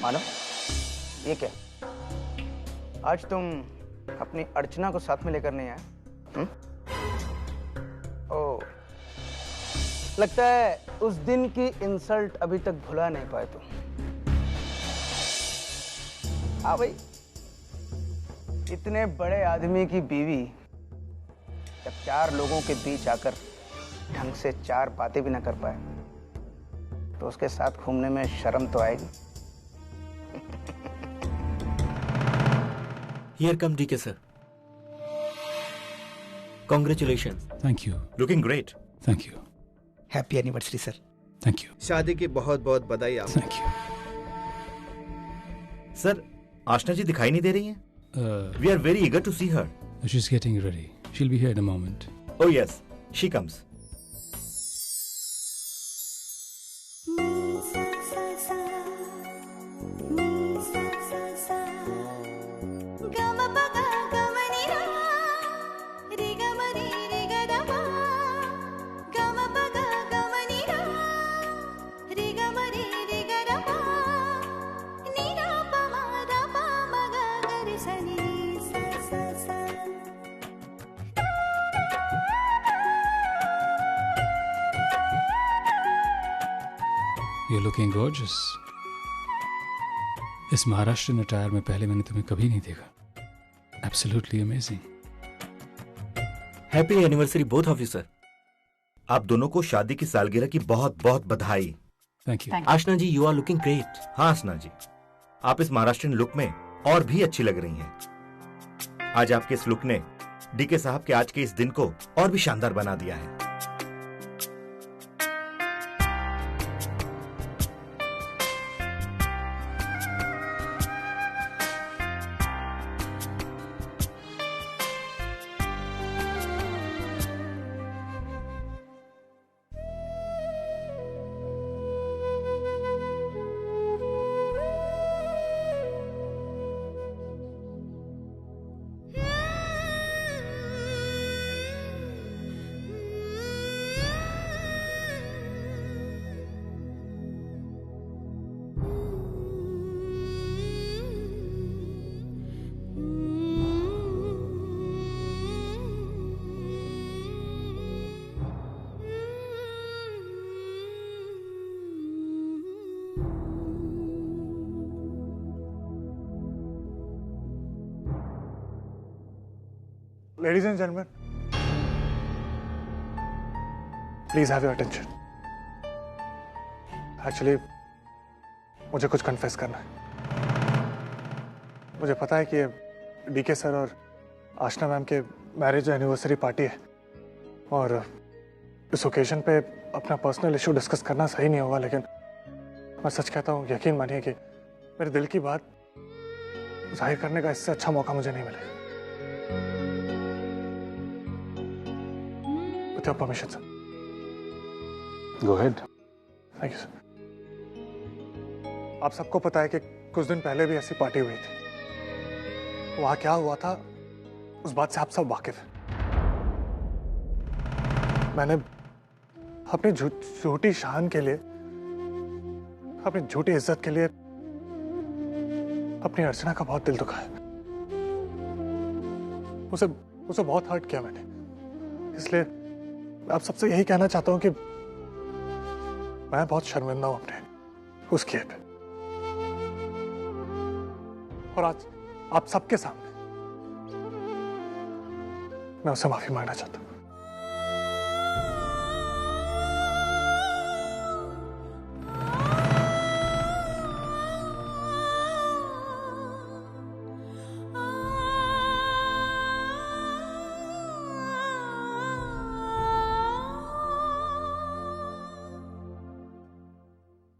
मानो, ये क्या? आज तुम अपनी अर्चना को साथ में लेकर नहीं आए? ओह, लगता है उस दिन की इंसल्ट अभी तक भुला नहीं पाए तुम। हाँ भाई, इतने बड़े आदमी की बीवी जब 4 लोगों के बीच आकर ढंग से 4 बातें भी ना कर पाए तो उसके साथ घूमने में शर्म तो आएगी। Here come DK sir. Congratulations. Thank you. Looking great. Thank you. Happy anniversary sir. Thank you. शादी की बहुत बहुत बधाई आपको। Thank you. सर, आशना जी दिखाई नहीं दे रही हैं? We are very eager to see her. She's getting ready. She'll be here in a moment. Oh yes, she comes. You're looking gorgeous. इस महाराष्ट्रियन अटायर में पहले मैंने तुम्हें कभी नहीं देखा। Absolutely amazing. Happy anniversary both of you sir. आप दोनों को शादी की सालगिरह की बहुत बहुत बधाई। Thank you. Aashna ji, you are looking great. हाँ आशना जी, आप इस महाराष्ट्रियन लुक में और भी अच्छी लग रही हैं। आज आपके इस लुक ने डीके साहब के आज के इस दिन को और भी शानदार बना दिया है। Ladies and gentlemen, please have your attention. Actually, मुझे कुछ कन्फेस करना है। मुझे पता है कि ये डीके सर और आशना मैम के मैरिज एनिवर्सरी पार्टी है और इस ओकेजन पे अपना पर्सनल इशू डिस्कस करना सही नहीं होगा, लेकिन मैं सच कहता हूँ, यकीन मानिए कि मेरे दिल की बात जाहिर करने का इससे अच्छा मौका मुझे नहीं मिलेगा। With your permission, sir. Go ahead. Thank you, sir. आप सबको पता है कि कुछ दिन पहले भी ऐसी पार्टी हुई थी। वहां क्या हुआ था उस बात से आप सब वाकिफ हैं। मैंने अपनी झूठी शान के लिए, अपनी झूठी इज्जत के लिए अपनी अर्चना का बहुत दिल दुखाया। उसे बहुत हर्ट किया मैंने। इसलिए आप सबसे यही कहना चाहता हूं कि मैं बहुत शर्मिंदा हूं अपने उस किए पे, और आज आप सबके सामने मैं उससे माफी मांगना चाहता हूं।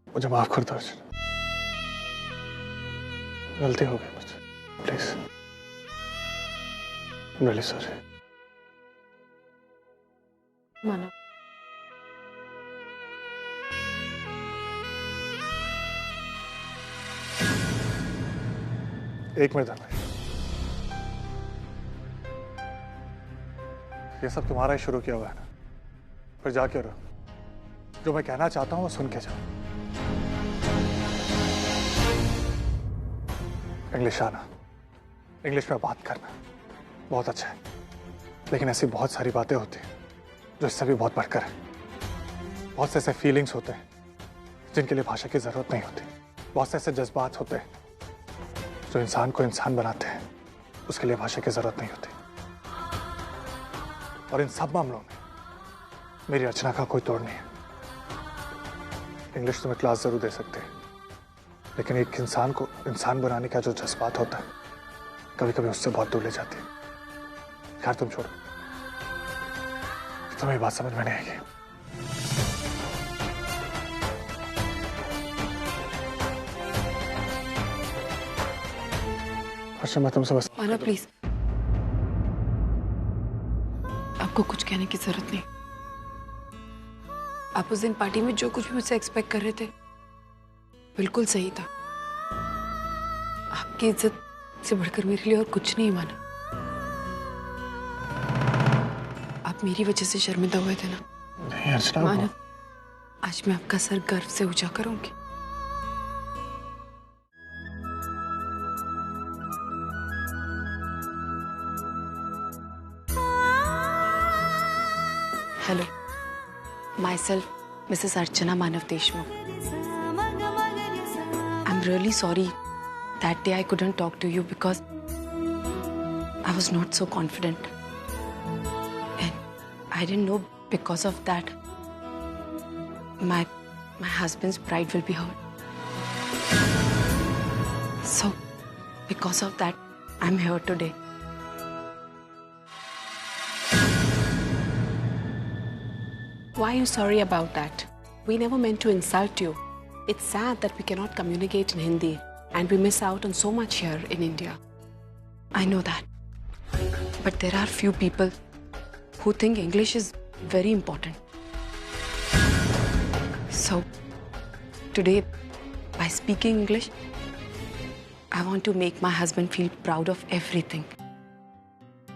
मुझे माफ कर दो अर्चना, गलती हो गई मुझसे, प्लीज। I'm really sorry. मानो, एक मिनट धर्मेश, ये सब तुम्हारा ही शुरू किया हुआ है ना, फिर जा क्यों रहो? जो मैं कहना चाहता हूं वो सुन के जाओ। इंग्लिश आना, इंग्लिश में बात करना बहुत अच्छा है, लेकिन ऐसी बहुत सारी बातें होती हैं जो इससे भी बहुत बढ़कर है। बहुत से ऐसे फीलिंग्स होते हैं जिनके लिए भाषा की जरूरत नहीं होती। बहुत से ऐसे जज्बात होते हैं जो इंसान को इंसान बनाते हैं, उसके लिए भाषा की जरूरत नहीं होती। और इन सब मामलों में मेरी रचना का कोई तोड़ नहीं है। इंग्लिश तुम्हें क्लास जरूर दे सकते हैं, लेकिन एक इंसान को इंसान बनाने का जो जज्बात होता है कभी कभी उससे बहुत दूर ले जाती है। खैर तुम छोड़ो, तुम्हें ये बात समझ में नहीं आएगी। अच्छा मैं तुमसे बस माना प्लीज, आपको कुछ कहने की जरूरत नहीं। आप उस दिन पार्टी में जो कुछ भी मुझसे एक्सपेक्ट कर रहे थे बिल्कुल सही था। आपकी इज्जत से बढ़कर मेरे लिए और कुछ नहीं माना। आप मेरी वजह से शर्मिंदा हुए थे ना। नहीं अर्चना, माना, आज मैं आपका सर गर्व से ऊंचा करूंगी। Hello, myself, Mrs. Archana Manav Deshmukh. I'm really sorry that day I couldn't talk to you because I was not so confident. And I didn't know because of that my husband's pride will be hurt. So, because of that, I'm here today. Why are you sorry about that? We never meant to insult you. It's sad that we cannot communicate in Hindi and we miss out on so much here in India. I know that. But there are few people who think English is very important. So, today, by speaking English, I want to make my husband feel proud of everything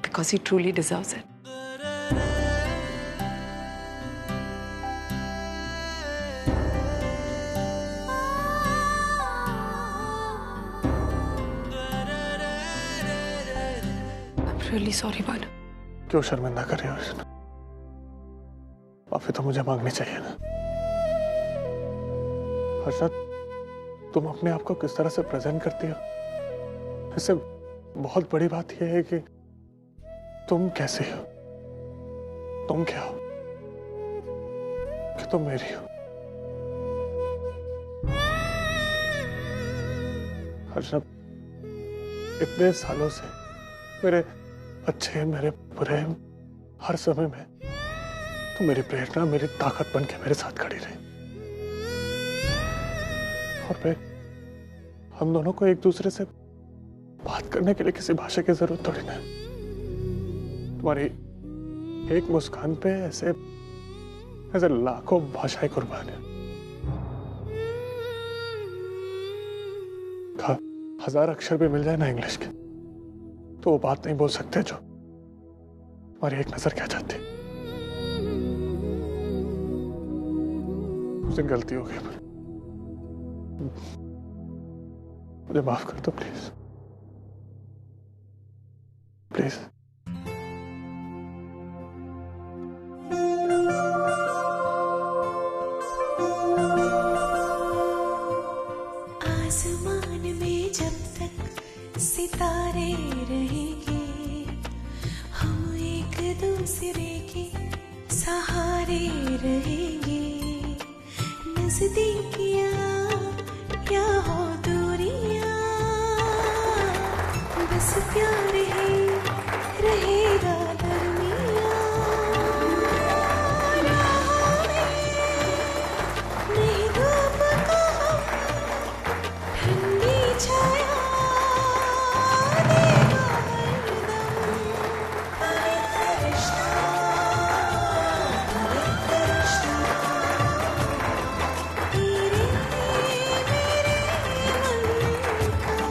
because he truly deserves it. Really sorry, Bana. क्यों शर्मिंदा कर रही हो अर्चना? माफी तो मुझे मांगनी चाहिए ना। अर्चना, तुम अपने आप को किस तरह से प्रेजेंट करती हो, इससे बहुत बड़ी बात यह है कि तुम कैसे हो, तुम क्या हो, कि तुम मेरी हो। अर्चना, इतने सालों से मेरे अच्छे मेरे बुरे हर समय में तुम मेरी प्रेरणा, मेरी ताकत बन के मेरे साथ खड़ी रही। और फिर हम दोनों को एक दूसरे से बात करने के लिए किसी भाषा की जरूरत थोड़ी ना। तुम्हारी एक मुस्कान पे ऐसे लाखों भाषाएं कुर्बान है। 1000 अक्षर भी मिल जाए ना इंग्लिश के, तो वो बात नहीं बोल सकते जो हमारी एक नजर कह जाती। मुझसे गलती हो गई, मुझे माफ कर दो प्लीज, प्लीज। आसमान में जब तक सितारे रहेंगे, हम एक दूसरे के सहारे रहेंगे। नजदीकियां या हो दूरियां, बस प्यार ही रहेगा दरमियां। नहीं धूप को ठंडी छाया देगा हरदम। पवित्र रिश्ता, पवित्र रिश्ता, तेरे मेरे मन का।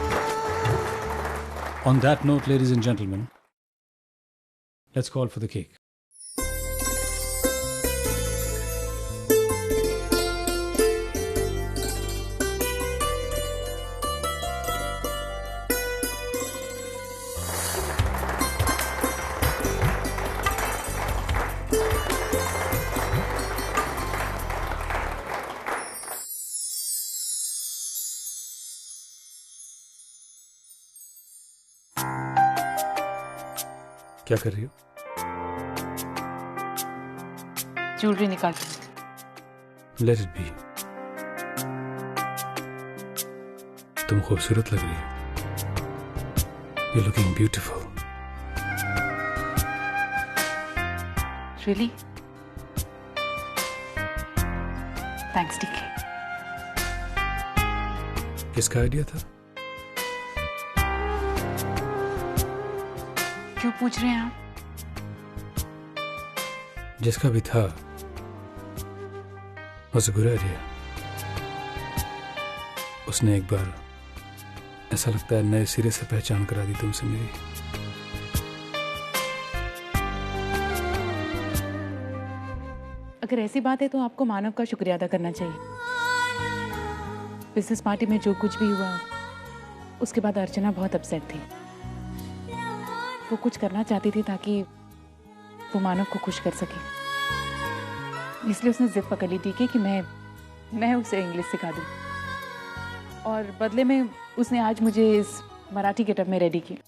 On that note, ladies and gentlemen, let's call for the cake. क्या कर रही हो? ज्वेलरी निकाल। Let it be. तुम खूबसूरत लग रही हो। You're looking beautiful. Really? Thanks, DK. किसका आइडिया था? क्यों पूछ रहे हैं आप? जिसका भी था, was a good idea. उसने एक बार ऐसा लगता है नए सिरे से पहचान करा दी तुमसे मेरी। अगर ऐसी बात है तो आपको मानव का शुक्रिया अदा करना चाहिए। बिजनेस पार्टी में जो कुछ भी हुआ, उसके बाद अर्चना बहुत अपसेट थी। वो कुछ करना चाहती थी ताकि वो मानव को खुश कर सके, इसलिए उसने जिद पकड़ ली थी कि मैं उसे इंग्लिश सिखा दूं। और बदले में उसने आज मुझे इस मराठी गेटअप में रेडी किया।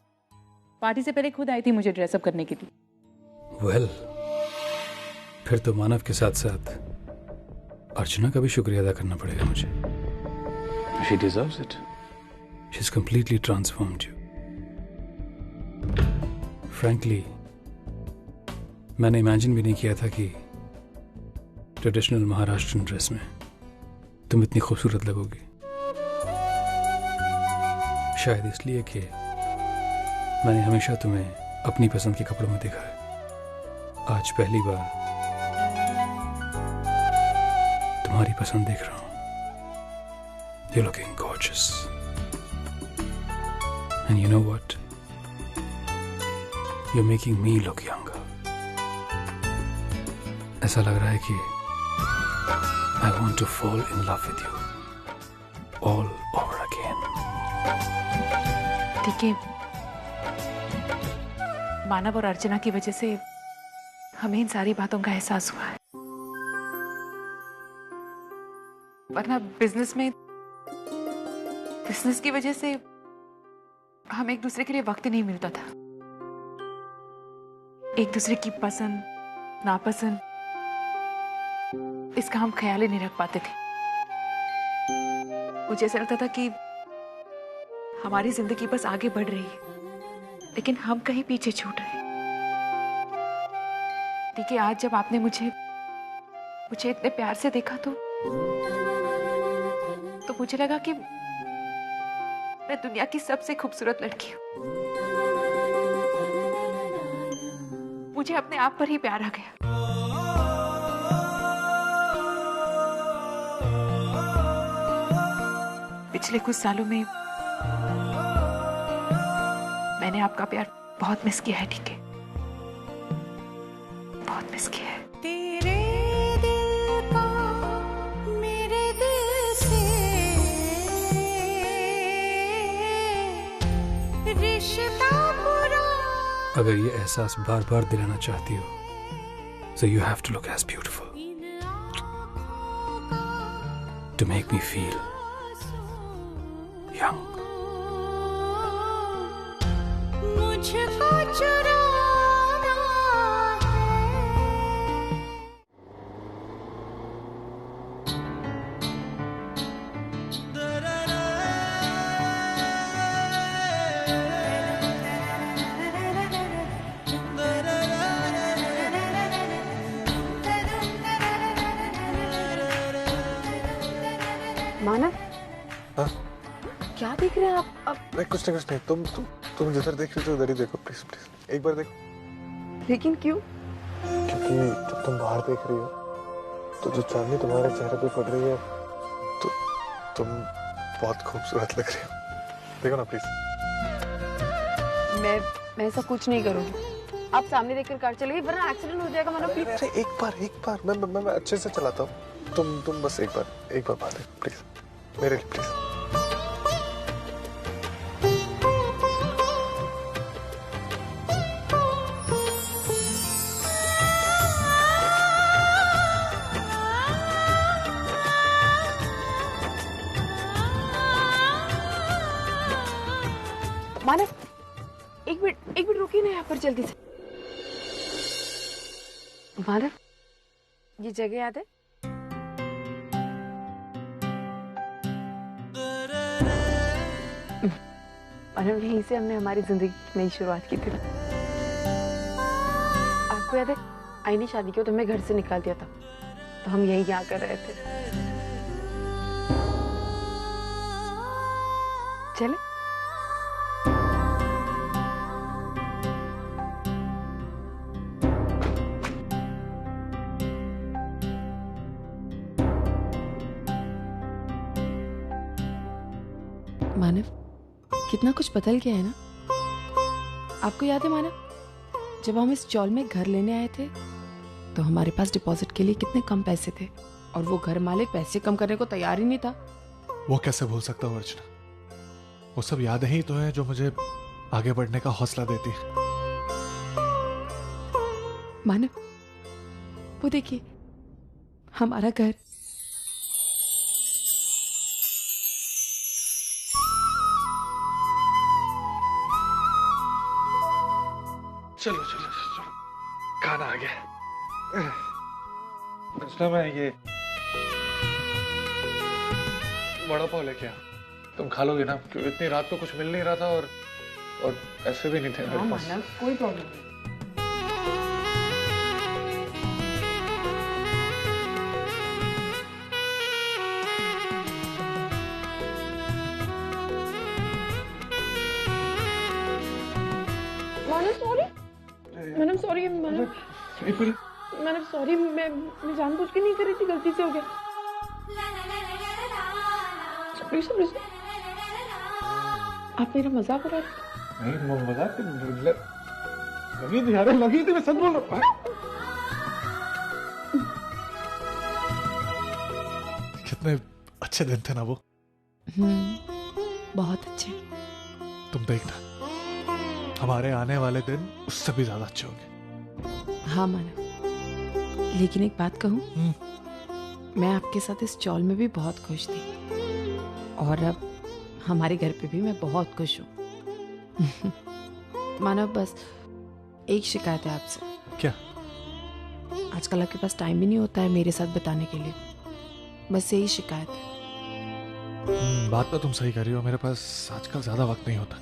पार्टी से पहले खुद आई थी मुझे ड्रेसअप करने के लिए। Well, फिर तो मानव के साथ साथ अर्चना का भी शुक्रिया अदा करना पड़ेगा मुझे। She deserves it. She's completely transformed you. Frankly, मैंने इमेजिन भी नहीं किया था कि ट्रेडिशनल महाराष्ट्रन ड्रेस में तुम इतनी खूबसूरत लगोगी। शायद इसलिए कि मैंने हमेशा तुम्हें अपनी पसंद के कपड़ों में देखा है। आज पहली बार तुम्हारी पसंद देख रहा हूं। You're looking gorgeous. And you know what? You're making me look younger. ऐसा लग रहा है कि I want to fall in love with you all over again. ठीक है, मानव और अर्चना की वजह से हमें इन सारी बातों का एहसास हुआ है, वरना बिजनेस की वजह से हम एक दूसरे के लिए वक्त ही नहीं मिलता था। एक दूसरे की पसंद नापसंद इसका हम ख्याल ही नहीं रख पाते थे। मुझे ऐसा लगता था कि हमारी जिंदगी बस आगे बढ़ रही है, लेकिन हम कहीं पीछे छूट रहे हैं। ठीक है, आज जब आपने मुझे इतने प्यार से देखा तो मुझे लगा कि मैं दुनिया की सबसे खूबसूरत लड़की हूं। मुझे अपने आप पर ही प्यार आ गया। पिछले कुछ सालों में मैंने आपका प्यार बहुत मिस किया है, ठीक है, बहुत मिस किया है। तेरे दिल का मेरे दिल से रिश्ता पूरा। अगर ये एहसास बार बार दिलाना चाहती हो, so you have to look as beautiful to make me feel young. मुझको चुराना है। मानव, हाँ? क्या देख रहे हैं आप? अब नहीं, कुछ नहीं। तुम जिधर देख रही हो उधर ही देखो, प्लीज प्लीज एक बार देखो। लेकिन क्यों? क्योंकि जब तुम बाहर देख रही हो तो जो चांदनी तुम्हारे चेहरे पे पड़ रही है तो तुम बहुत खूबसूरत लग रही हो। देखो ना प्लीज। मैं ऐसा कुछ नहीं करूँगी। आप सामने देखकर कार चलेगी वरना एक्सीडेंट हो जाएगा मानव प्लीज। अरे एक बार मैं अच्छे से चलाता हूँ। तुम बस एक बार बात है प्लीज, मेरे लिए प्लीज। मानव एक मिनट रुकिए ना यहाँ पर जल्दी से। मानव ये जगह याद है? मानव यहीं से हमने हमारी जिंदगी की नई शुरुआत की थी। आपको याद है आईनी शादी की तो हमें घर से निकाल दिया था, तो हम यही यहाँ कर रहे थे। चले मानव, कितना कुछ बदल गया है ना। आपको याद है मानव, जब हम इस चौल में घर लेने आए थे तो हमारे पास डिपॉजिट के लिए कितने कम पैसे थे और वो घर मालिक पैसे कम करने को तैयार ही नहीं था। वो कैसे भूल सकता हूँ अर्चना, वो सब यादें ही तो हैं जो मुझे आगे बढ़ने का हौसला देती है। मानव वो देखिए हमारा घर। चलो खाना आ गया। अर्चना मैं ये वड़ा पाव लेके आ, तुम खा लोगे ना? क्योंकि इतनी रात को कुछ मिल नहीं रहा था और ऐसे भी नहीं थे मेरे पास। कोई प्रॉब्लम नहीं। मैडम सॉरी मैडम सॉरी, मैं जानबूझ के नहीं कर रही थी, गलती से हो गया। आप मेरा मजाक उड़ा रहे? नहीं मजाक लगी थी, मैं सच बोल रहा हूँ। कितने अच्छे दिन थे ना वो। बहुत अच्छे। तुम देखना हमारे आने वाले दिन उससे भी ज्यादा अच्छे होंगे। हाँ मानव, लेकिन एक बात कहूँ, मैं आपके साथ इस चौल में भी बहुत खुश थी और अब हमारे घर पे भी मैं बहुत खुश हूँ। मानव बस एक शिकायत है आपसे। क्या? आजकल आपके पास टाइम भी नहीं होता है मेरे साथ बिताने के लिए, बस यही शिकायत है। बात तो तुम सही कर रही हो, मेरे पास आजकल ज्यादा वक्त नहीं होता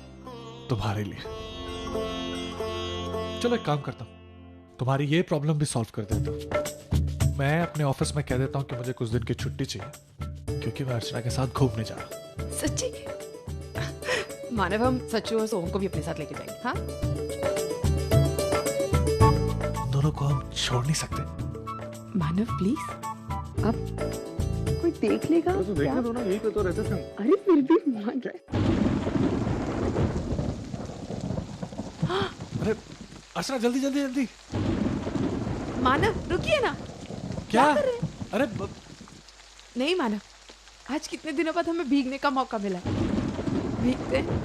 तुम्हारे लिए। चलो एक काम करता हूँ, तुम्हारी ये प्रॉब्लम भी सॉल्व कर देता हूँ। मैं अपने ऑफिस में कह देता हूँ कि मुझे कुछ दिन की छुट्टी चाहिए क्योंकि मैं अर्चना के साथ घूमने जा रहा हूँ। सच्ची? मानव हम सच्चू और सोहम को भी अपने साथ लेके जाएंगे। हाँ दोनों को हम छोड़ नहीं सकते। मानव प्लीज, अब कोई देख लेगा तो देखने दो ना, यही तो रहते थे। अरे फिर भी मान जाए। अरे अर्चना जल्दी जल्दी जल्दी। मानव रुकिए ना। क्या? अरे नहीं मानव, आज कितने दिनों बाद हमें भीगने का मौका मिला, भीगते हैं।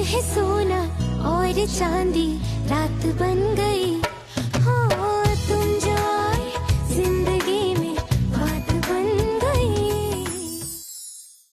है सोना और चांदी रात बन गई।